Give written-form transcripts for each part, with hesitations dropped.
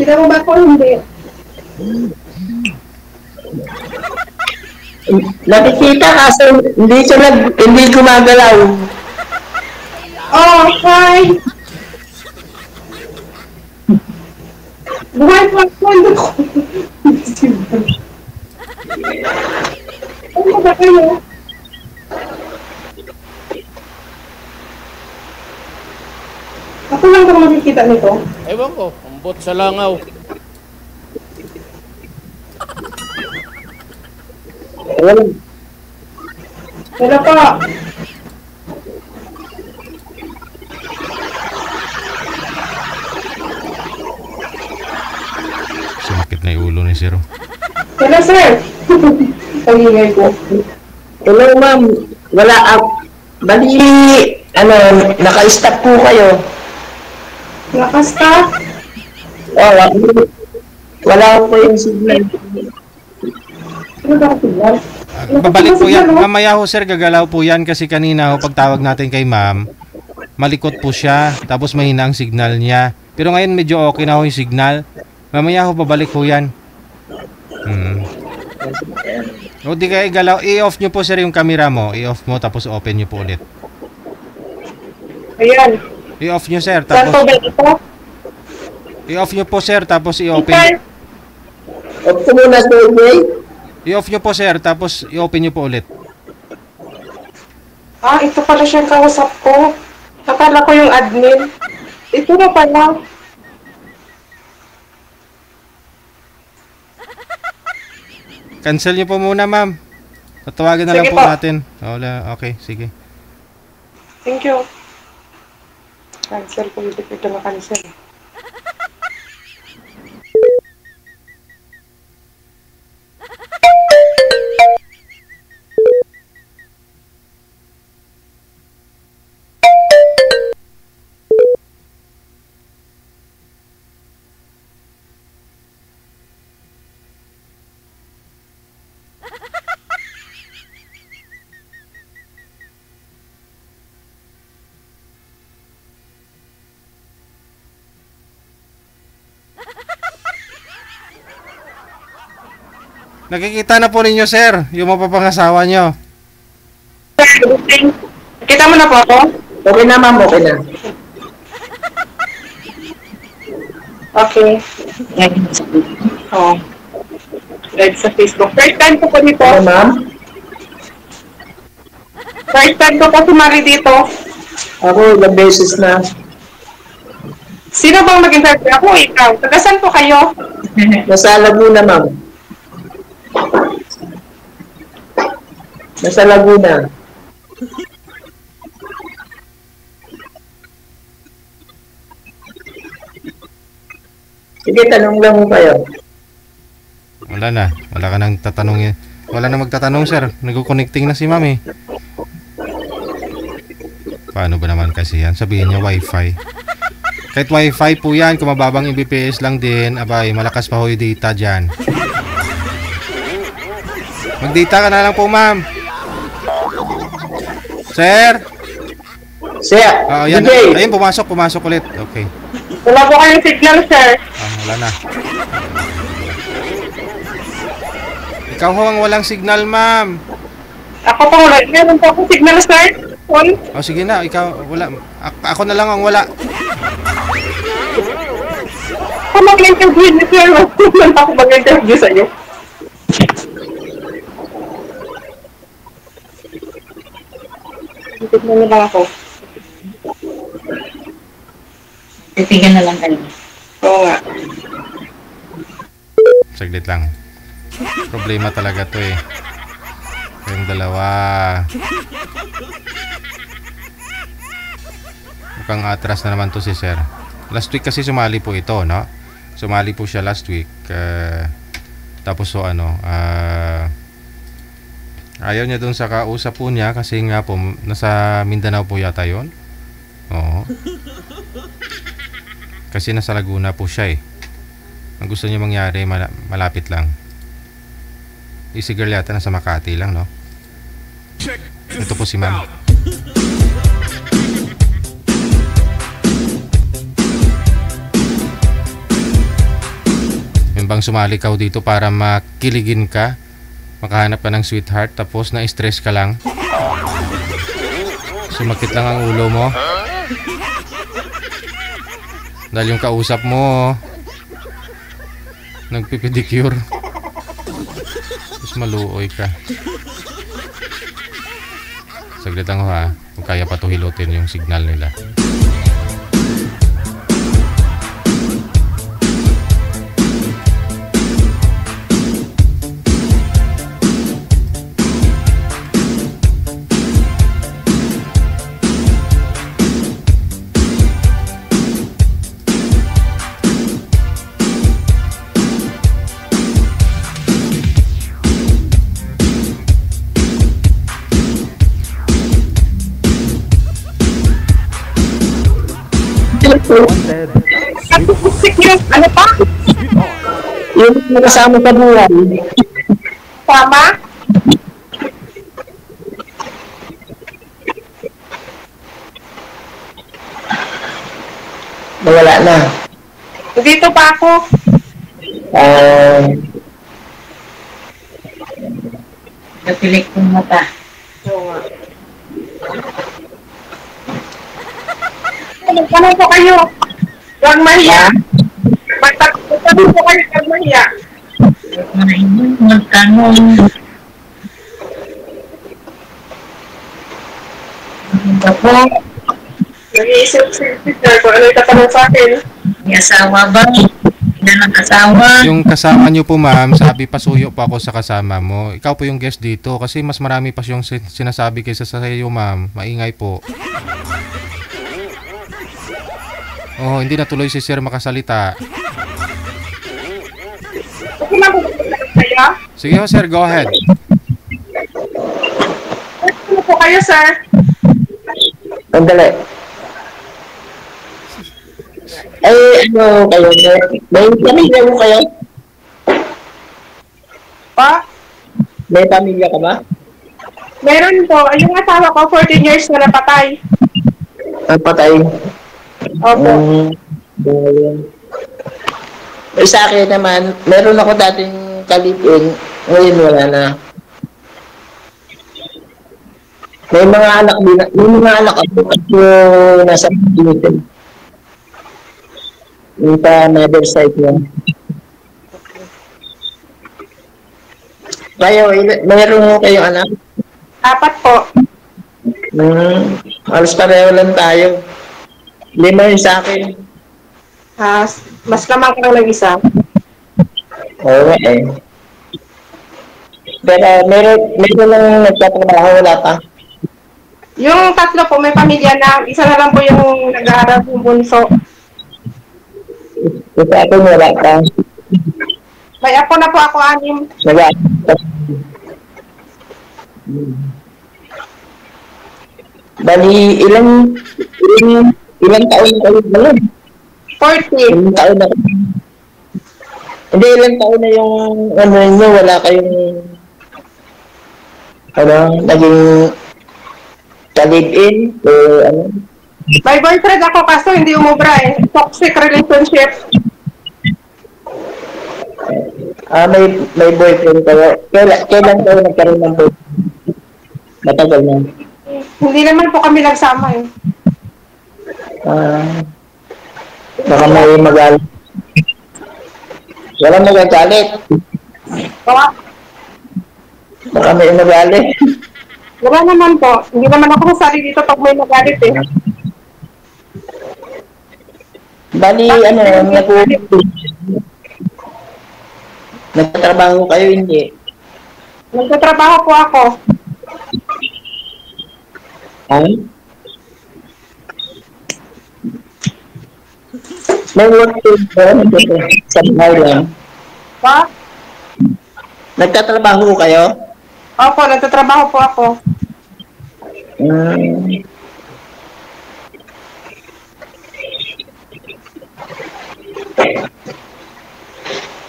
Kita mo ba ko hindi? Nakikita kaso hindi gumagalaw. Oh, hi! Buhay po ako. Ano ba kayo? Ako lang ba makikita nito? Ewan ko, ambot sa langaw. Wala pa. Sumakit na yung ulo ni Sir. Wala, sir. Pag-ingay ko. Hello, ma'am. Wala bali, naka-stop po kayo. Nakasta? Oh, wala po yung signal. Ano ba kapilan? Babalik po yan. Mamaya ho sir, gagalaw po yan kasi kanina ho pagtawag natin kay ma'am, malikot po siya, tapos mahina ang signal niya. Pero ngayon medyo okay na ho yung signal. Mamaya ho babalik po yan. O di kayo galaw, i-off nyo po sir yung camera mo. I-off mo tapos open nyo po ulit. Ayan. I-off nyo sir, Saan po tapos ba ito? i-off nyo po sir, tapos i-open. Off ko muna, Sir Jay. I-off nyo po sir, tapos i-open nyo po ulit. Ah, ito pala siyang kausap ko. Akala ko yung admin. Ito na pala. Cancel nyo po muna ma'am. Tatawagan na lang Sige po po. natin. Wala, okay, sige. Thank you. Cancel ko. Hindi ko ito na-cancel. Nakikita na po ninyo sir, yung mapapangasawa nyo. Kita mo na po ako? Okay na, ma'am. Okay na. Okay. Oh. Live sa Facebook. First time ko po dito. Okay, ma'am. First time ko po sumali dito. Ako, ilang beses na. Sino bang mag-interview? Ako, ikaw. Tagasan po kayo? Nasa Laguna, ma'am. Nasa Laguna. Sige, tanong lang mo kayo. Wala na, wala ka nang tatanungin. Wala na magtatanong sir, nag-connecting na si mami. Paano ba naman kasi yan? Sabihin niya wifi. Kahit wifi po yan, kung mababang Mbps lang din, abay, malakas pa ho yung data dyan. Mag-data ka na lang po ma'am. Sir? Sir, Yan, DJ. ayun, pumasok ulit. Okay. Wala po kayong signal, sir. Wala na. Ikaw ho ang walang signal ma'am. Ako po wala. Meron po akong signal, sir. One. O sige na, ikaw wala. Ako na lang ang wala. Ako mag-interview niyo, sir. Wala ako mag-interview sa iyo. Tignan niyo lang ako. Titigan na lang kayo. Oo nga. Saglit lang. Problema talaga to eh. Yung dalawa. Mukhang atras na naman to si sir. Last week kasi sumali po ito, no? Sumali po siya last week. Tapos so ayaw niya dun sa kausap po niya kasi nga po nasa Mindanao po yata yon. Oo. Kasi nasa Laguna po siya eh. Ang gusto niya mangyari malapit lang. Easy girl yata nasa Makati lang, no? Ito po si ma'am. bang sumali ka dito para makiligin ka? Makahanap ka ng sweetheart tapos na-stress ka lang? Sumakit lang ang ulo mo? Dahil yung kausap mo nagpipedicure. Tapos maluoy ka. Saglit lang ho ha. Kung kaya pa to hilutin yung signal nila. Ano pa? Yung kasama sa buhay. Tama? Nawala na. Dito pa ako. Napilik kong mata. Ano po kayo? Huwag mahiya. Magtanong po kayo, huwag mahiya. Magtanong. Ako, Nag-iisip si Peter kung ano yung tatanong sa akin. may asawa ba? Yan ang asawa. Yung kasama nyo po ma'am, sabi pasuyo po ako sa kasama mo. Ikaw po yung guest dito kasi mas marami pa yung sinasabi kaysa sa iyo ma'am. Maingay po. Oh, hindi na tuloy si sir makasalita. Ako na po kayo? Sige ho sir, go ahead. Ano po kayo, sir? Sandali. Ay, ano kayo? May pamilya mo kayo? Pa? May pamilya ka ba? Meron po. Yung asawa ko, 14 years na napatay. Ang patay. Opo. Sa akin naman, meron ako dating kalipin. Ngayon wala na. May mga anak din. May mga anak ako at yung nasa Pilipinas. Yung sa mother side niya. Kayo, meron mo kayong anak? 4 po. Halos pareho lang tayo. 5 yung sa akin. Mas lamang ka lang isa. Oo, eh. Pero meron lang nagtatrabaho, wala pa. Yung 3 po, may pamilya na. Isa na lang po yung nag-aaral ng bunso. Kasi ako wala pa. May apo na po ako, 6. Bali, ilang taon kayo ngayon? 40. Ilang taon na Hindi, ilang taon na yung ano nyo, wala kayong naging ka-live-in o ano? May boyfriend ako kaso hindi umubra eh. Toxic relationship. May boyfriend kayo. Kailan kayo nagkaroon ng boyfriend? Matagal na. Hindi naman po kami nagsama eh. Baka may magalit. Walang magagalit. Baka may magalit. Wala naman po. Hindi naman ako sasali dito pag may magalit eh. Bali, nagtatrabaho kayo, hindi? Nagtatrabaho po ako. May work to sa bahay lang. Pa? Nagtatrabaho kayo? Opo, nagtatrabaho po ako.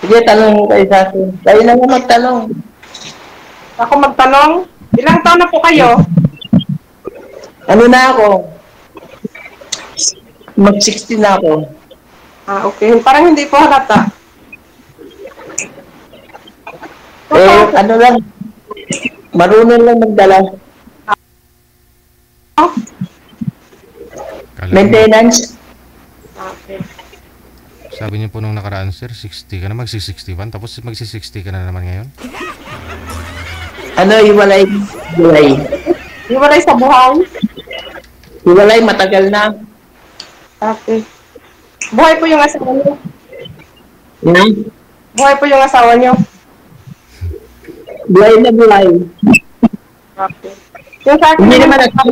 Sige, tanong mo kayo sa akin. Kayo na nga magtanong. Ako magtanong, ilang taon na po kayo? Ano na ako? Mag-16 na ako. Okay. Parang hindi po halata. ano lang, marunong lang magdala. Kala mo, Maintenance. Okay. sabi niyo po nung nakaraan, sir, 60 ka na, magsi-61, tapos magsi-60 ka na naman ngayon? Ano, hiwalay. Iwalay sa buhay. Hiwalay, matagal na. Okay. Buhay po yung asawa niyo. Hmm? Buhay po yung asawa niyo. Bulay na bulay. Okay. Yung sa akin Hindi naman, naman,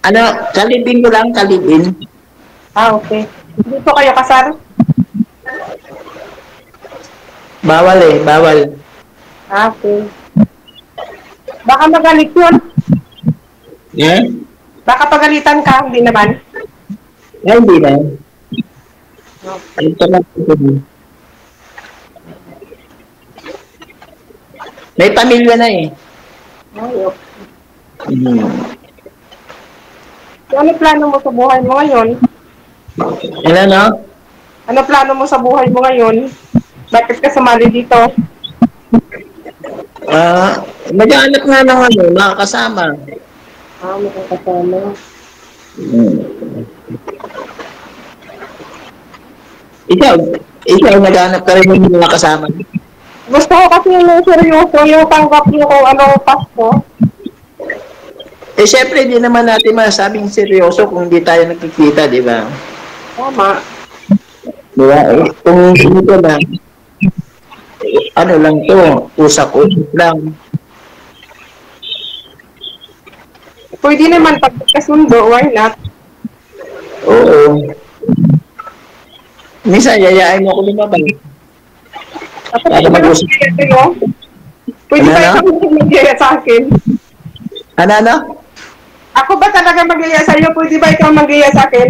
ano, kalibin ko lang, kalibin. okay. Hindi po kayo kasal? Bawal eh, bawal. Okay. Baka magalit yun. Eh? Baka pagalitan ka, hindi naman. Ay, hindi na. Ito na. May pamilya na eh. Ayok. Hmm. So, ano plano mo sa buhay mo ngayon? Ano, no? Ano plano mo sa buhay mo ngayon? Bakit ka sumali dito? Naghahanap nga ng ano, makakasama. Makakasama. Hmm. Ikaw, naghahanap ka rin ng mga kasama. Gusto ko kasi yung seryoso, yung tanggap niyo kung anong pasto. Eh, syempre, di naman natin masabing seryoso kung di tayo nakikita, di ba? Tama. Di ba? Eh, kung dito na, ano lang to, usak-usap lang. Pwede naman pagkasundo, why not? Oo. Minsan, yayain mo ako lumabay. Ako Para ba mag-usap. mag-gaya sa'yo? Pwede Ano, ba ano? ikaw mag-gaya sa akin? Ano? Ako ba talaga mag-gaya sa'yo? Pwede ba ikaw mag-gaya sa akin?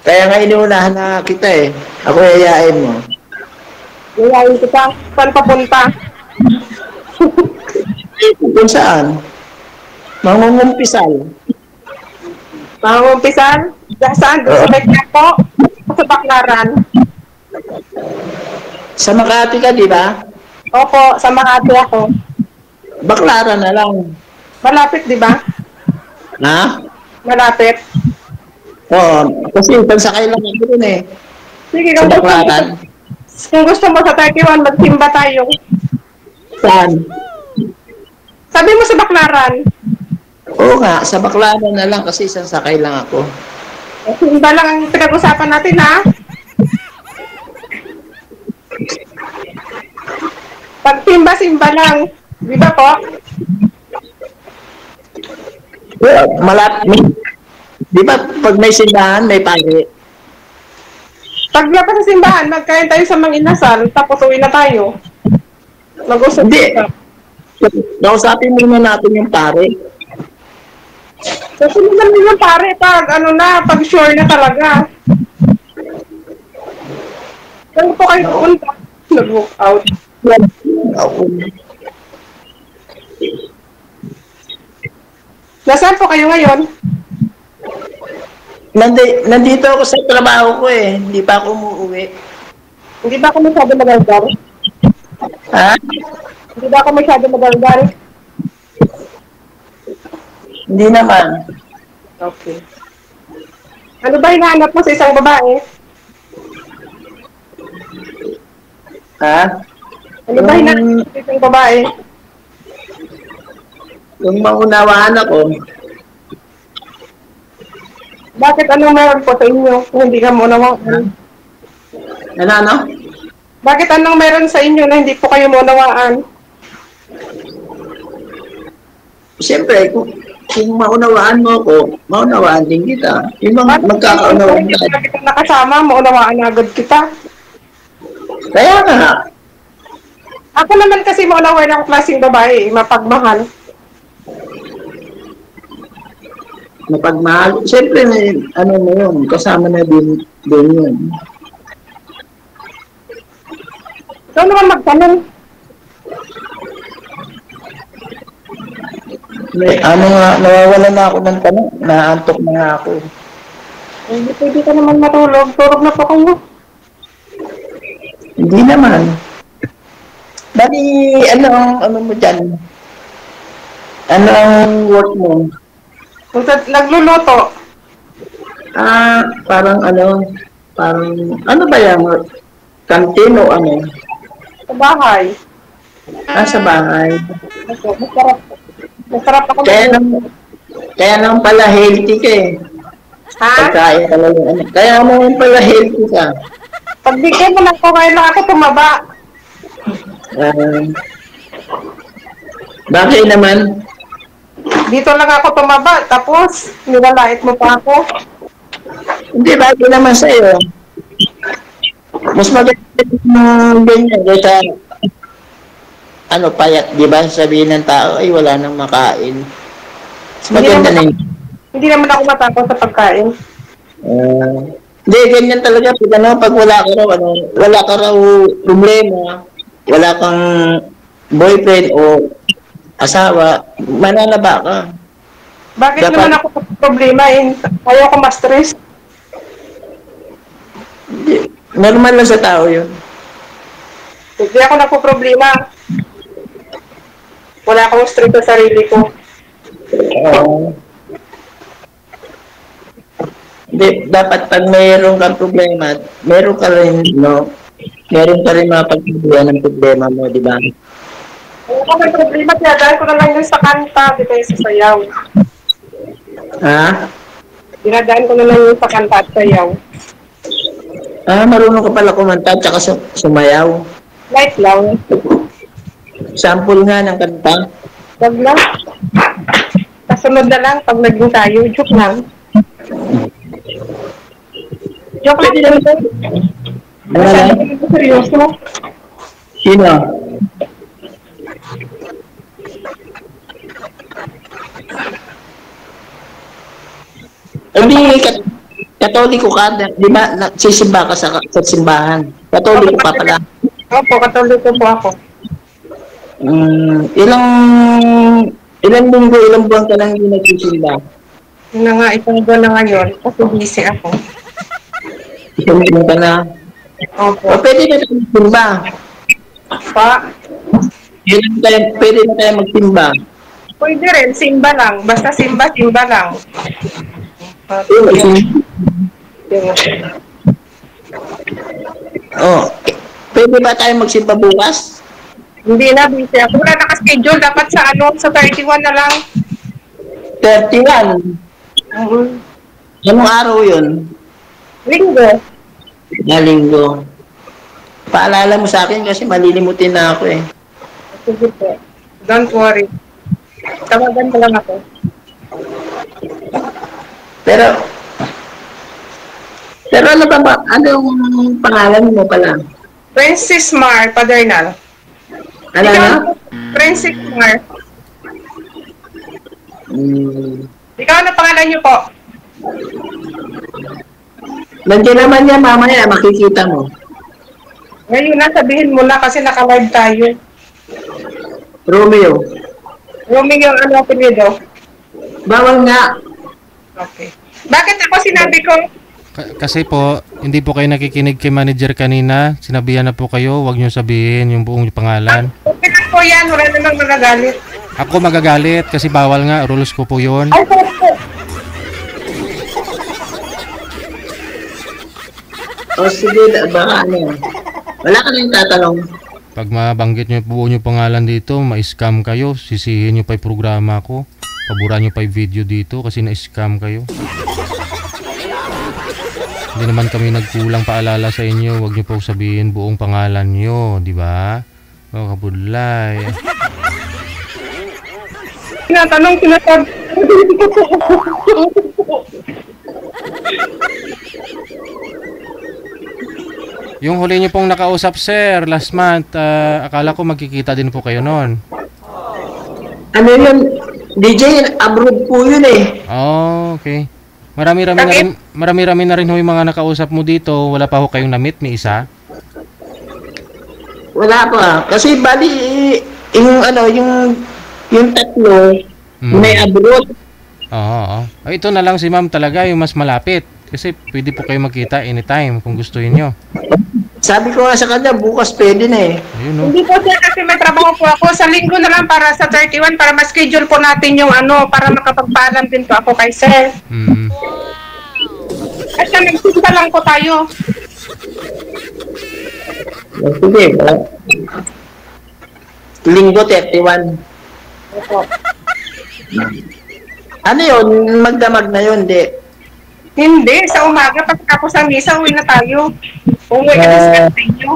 Kaya nga inuunahan na kita eh. Ako yayain mo. Gayahin kita. Saan papunta? Kung saan? Mangungumpisal. Mangumpisan? Saan? Sa Mexico? Sa Baclaran? Sa Makati ka, di ba? Opo, sa Makati ako. Baklaran na lang. Malapit, di ba? Ha? Malapit. Oo. Kasi pansakay lang ako dun eh. Sige, Sa kung gusto mo, Baklaran. kung gusto mo sa Taiwan, magsimba tayo. Saan? Sabi mo sa Baclaran. Oo nga, sa Baklaran na lang kasi isang sakay lang ako. Simba lang ang pinag-usapan natin, ha? Pag simba lang. Di ba po? Di ba pag may simbahan, may pare? Paglabas sa simbahan, magkain tayo sa mga inasal, tapos uwi na tayo. Mag-usap Hindi. kita. Nausapin muna natin yung pare. Kasi naman yung pare, pag ano na, pag sure na talaga. Saan po kayo pupunta? Nag-walk out. Nasaan po kayo ngayon? Nandito ako sa trabaho ko eh. Hindi pa ako umuwi. Hindi ba ako masyado magalgar? Ha? Hindi ba ako masyado magalgar? Hindi naman. Okay. Ano ba hinahanap mo sa isang babae? Ha? Ano ba hinahanap mo sa isang babae? Kung maunawaan ako, Bakit anong meron po sa inyo kung hindi ka maunawaan? ano? Bakit anong meron sa inyo na hindi po kayo maunawaan? Siyempre, kung maunawaan mo ako, maunawaan din kita. Yung magkakaunawaan Bakit tayo. kita nakasama, maunawaan agad kita? Kaya nga, Ako naman kasi maunawaan ako klaseng babae, mapagmahal. mapagmahal. Siyempre, may, ano na yun, kasama na din yun. Ikaw naman magtanong. May, ano nga, nawawala na ako ng tanong. Naantok na nga ako. Hindi pwede ka naman matulog. Tulog na po kayo. Hindi naman. Bali, ano mo dyan? Ano ang work mo? Nagluluto. Parang ano ba yan? Kantin o ano? Sa bahay. Sa bahay. Masarap. Masarap ako. Kaya naman pala healthy ka eh. Ha? Pagkain talaga. Kaya naman pala healthy ka. Pag bigyan mo lang kumain lang ako tumaba. Bakit naman? Dito lang ako tumaba. Tapos, nilalait mo pa ako. Hindi, bakit naman sa'yo? Mas maganda yung ganyan kaysa payat, di ba? Sabihin ng tao, ay wala nang makain. Mas maganda na yun. Hindi naman ako matakot sa pagkain. Hindi, ganyan talaga. Pag wala ka raw problema, wala kang boyfriend o asawa, mananaba ka. Bakit Dapat- naman ako problema? Ayaw ko ma-stress. Hindi, normal lang sa tao yun. Hindi ako nagpo-problema. Wala akong stress sa sarili ko. Hindi, dapat pag mayroon kang problema, meron ka rin mapagsabihan ng problema mo, di ba? Wala akong problema. Dinadaan ko na lang yun sa kanta. Di kayo sa sayaw. Ha? Dinadaan ko na lang yun sa kanta at sayaw. Marunong ka pala kumanta at saka sumayaw. Light lang. Sample nga ng kanta. Wag lang. Kasunod na lang pag naging tayo. Joke lang. Joke lang. Masyado ka na seryoso. Sino? Hindi, katoliko ka, di ba? Sisimba ka sa simbahan. Katoliko ka pala. Opo, katoliko po ako. Ilang linggo, ilang buwan ka lang hindi nagsisimba? Yun na nga, isang buwan na ngayon. Kasi busy ako. Isang buwan ka na. Opo. Pwede na tayo magsimba. Pa, Pwede na tayo magsimba. pwede rin. Simba lang. Basta simba lang. Pwede ba tayo magsimba bukas? Hindi na, busy ako. Wala naka-schedule. Dapat sa 31 na lang. 31. Anong araw yun? Linggo. Na linggo. Paalala mo sa akin kasi malilimutin na ako eh. Sige po. Don't worry. Tawagan ko lang ako. Pero ano ba, anong pangalan mo pala? Princess Mar Padernal. Ano na? Princess Mar. Ikaw na pangalan niyo po? Nandiyan naman yan mamaya, makikita mo. Ngayon na, sabihin mo na kasi naka-live tayo. Romeo. Romeo yung ano apelyido? Bawal nga. Okay. Bakit ako sinabi ko? Kasi po, hindi po kayo nakikinig kay manager kanina. Sinabihan na po kayo, wag niyo sabihin yung buong pangalan. Okay lang po yan, wala namang magagalit. Ako magagalit kasi bawal nga, rules ko po yun. Ay, sorry po. Sige, baka ano. Wala ka nang tatanong. Pag mabanggit niyo po yung pangalan dito, ma-scam kayo. Sisihin niyo pa yung programa ko. Paboran niyo pa yung video dito kasi na-scam kayo. Hindi naman kami nagkulang paalala sa inyo. Huwag niyo po sabihin buong pangalan niyo, di ba? O kabudlay. Tinatanong, sinasabi. Yung huli niyo pong nakausap, sir, last month, akala ko magkikita din po kayo noon. Ano yun? DJ, abroad po yun eh. Oh, okay. Marami-rami na rin ho yung mga nakausap mo dito. Wala pa ho kayong na-meet, may isa? Wala pa. Kasi bali, yung tatlo, may abroad. Oo. Ito na lang si ma'am talaga, yung mas malapit. Kasi pwede po kayo magkita anytime kung gusto niyo. Sabi ko nga sa kanya, bukas pwede na eh. Ayun, no? Hindi po sir, kasi may trabaho po ako. Sa linggo na lang para sa 31 para ma-schedule po natin yung ano, para makapagpaalam din po ako kay sir. Mm. At nagpunta lang po tayo. Sige. Linggo 31. Opo. Ano yun? Magdamag na yun, di? Hindi, sa umaga pagkatapos sa misa, uwi na tayo. Uwi ka na sa inyo.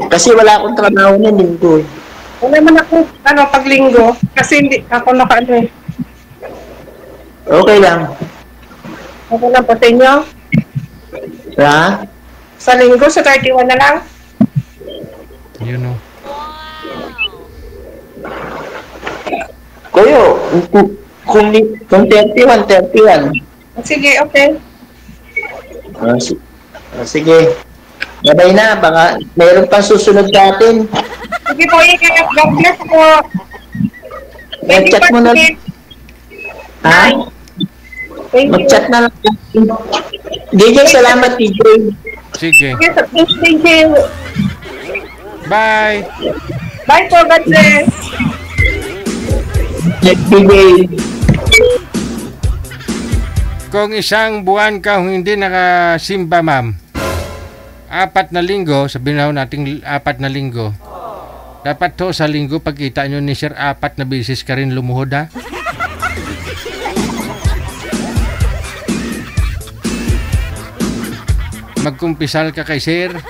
Kasi wala akong trabaho na linggo. Wala man ako, ano, paglinggo. Kasi hindi ako naka-ano eh. Okay lang. Ako lang po sa inyo. Ha? Sa linggo, sa 31 na lang. Yun, no? Kuyo, kung 31, 31. Sige, okay. Sige. Babay na, baka mayroon pang susunod natin. Sige po, ingat. God bless po. Mag-chat mo na. Ha? Thank you. Mag-chat na lang. DJ, salamat, DJ. Sige. Sige, thank you. Bye! Bye po, God bless. DJ. Kung isang buwan ka hindi nakasimba, ma'am, 4 na linggo, sabihin na natin 4 na linggo, dapat to sa linggo pagkita nyo ni Sir 4 na beses ka rin lumuhod, ha? Magkumpisal ka kay Sir.